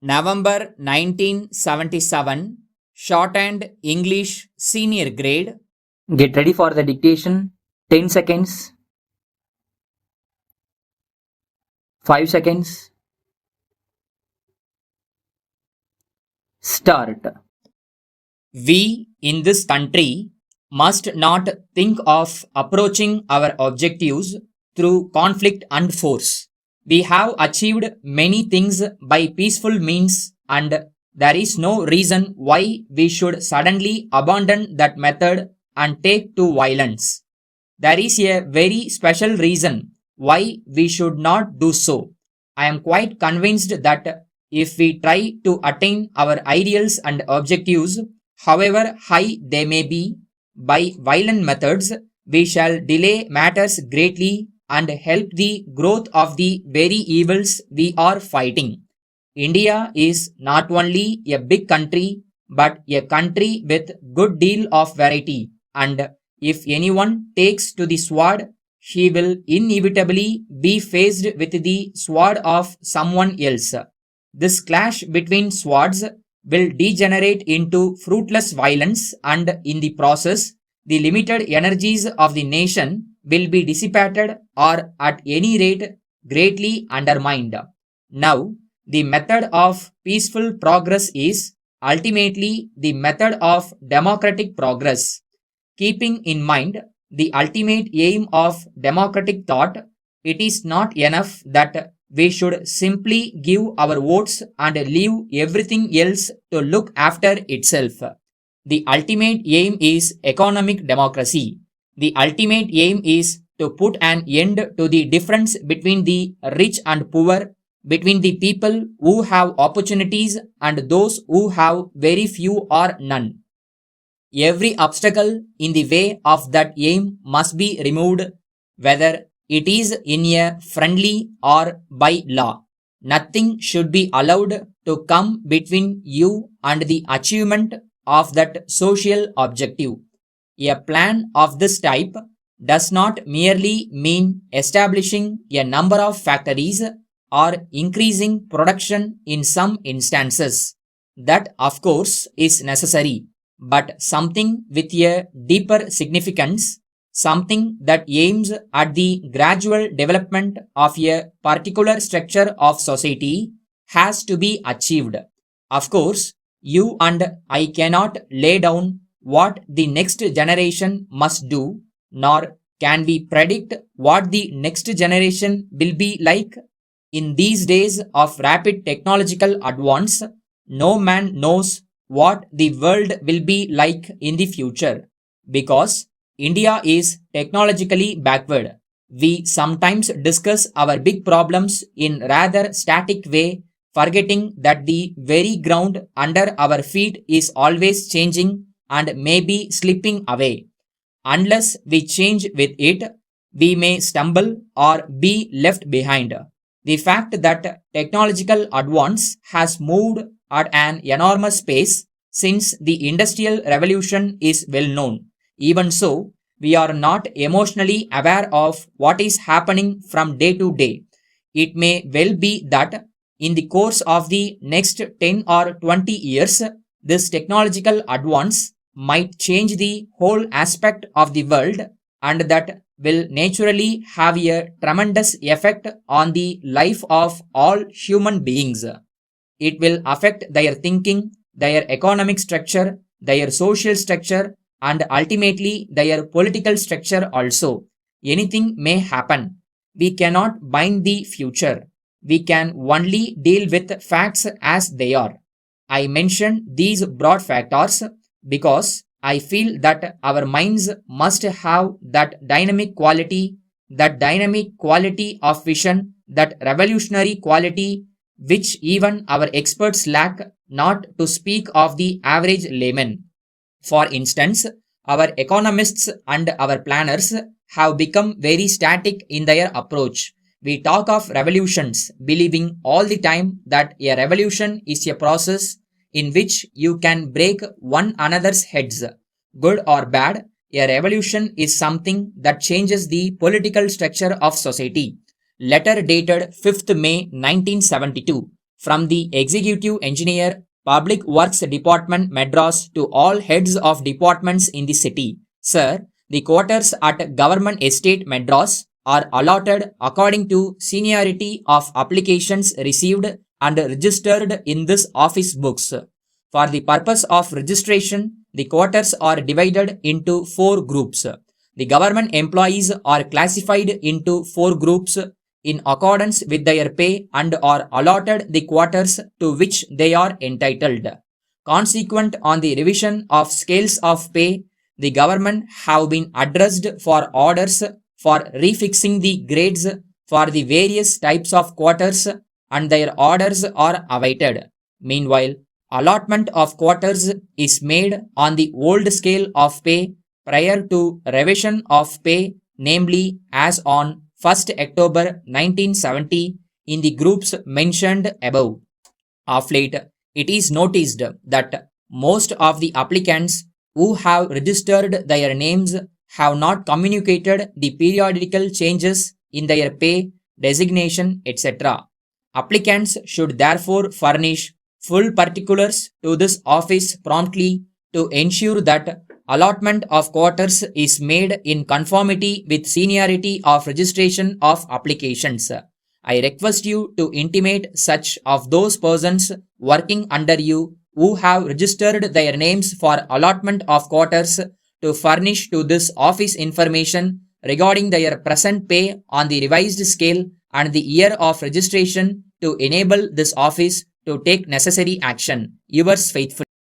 November 1977, Shorthand English Senior Grade. Get ready for the dictation. 10 seconds. 5 seconds. Start. We in this country must not think of approaching our objectives through conflict and force. We have achieved many things by peaceful means, and there is no reason why we should suddenly abandon that method and take to violence. There is a very special reason why we should not do so. I am quite convinced that if we try to attain our ideals and objectives, however high they may be, by violent methods, we shall delay matters greatly and help the growth of the very evils we are fighting. India is not only a big country but a country with good deal of variety, and if anyone takes to the sword, he will inevitably be faced with the sword of someone else. This clash between swords will degenerate into fruitless violence, and in the process, the limited energies of the nation will be dissipated or at any rate greatly undermined. Now, the method of peaceful progress is ultimately the method of democratic progress. Keeping in mind the ultimate aim of democratic thought, it is not enough that we should simply give our votes and leave everything else to look after itself. The ultimate aim is economic democracy. The ultimate aim is to put an end to the difference between the rich and poor, between the people who have opportunities and those who have very few or none. Every obstacle in the way of that aim must be removed, whether it is in a friendly or by law. Nothing should be allowed to come between you and the achievement of that social objective. A plan of this type does not merely mean establishing a number of factories or increasing production in some instances. That, of course, is necessary, but something with a deeper significance, something that aims at the gradual development of a particular structure of society, has to be achieved. Of course, you and I cannot lay down what the next generation must do, nor can we predict what the next generation will be like. In these days of rapid technological advance, no man knows what the world will be like in the future. Because India is technologically backward, we sometimes discuss our big problems in rather static way, forgetting that the very ground under our feet is always changing and may be slipping away. Unless we change with it, we may stumble or be left behind. The fact that technological advance has moved at an enormous pace since the Industrial Revolution is well known. Even so, we are not emotionally aware of what is happening from day to day. It may well be that in the course of the next 10 or 20 years, this technological advance might change the whole aspect of the world, and that will naturally have a tremendous effect on the life of all human beings. It will affect their thinking, their economic structure, their social structure, and ultimately their political structure also. Anything may happen. We cannot bind the future. We can only deal with facts as they are. I mention these broad factors because I feel that our minds must have that dynamic quality of vision, that revolutionary quality which even our experts lack, not to speak of the average layman. For instance, our economists and our planners have become very static in their approach. We talk of revolutions, believing all the time that a revolution is a process in which you can break one another's heads. Good or bad, a revolution is something that changes the political structure of society. Letter dated 5th May 1972 from the Executive Engineer, Public Works Department, Madras, to all heads of departments in the city. Sir, the quarters at Government Estate, Madras, are allotted according to seniority of applications received and registered in this office books. For the purpose of registration, the quarters are divided into 4 groups. The government employees are classified into 4 groups in accordance with their pay and are allotted the quarters to which they are entitled. Consequent on the revision of scales of pay, the government have been addressed for orders for refixing the grades for the various types of quarters, and their orders are awaited. Meanwhile, allotment of quarters is made on the old scale of pay prior to revision of pay, namely as on 1st October 1970 in the groups mentioned above. Of late, it is noticed that most of the applicants who have registered their names have not communicated the periodical changes in their pay, designation, etc. Applicants should therefore furnish full particulars to this office promptly to ensure that allotment of quarters is made in conformity with seniority of registration of applications. I request you to intimate such of those persons working under you who have registered their names for allotment of quarters to furnish to this office information regarding their present pay on the revised scale and the year of registration to enable this office to take necessary action. Yours faithfully.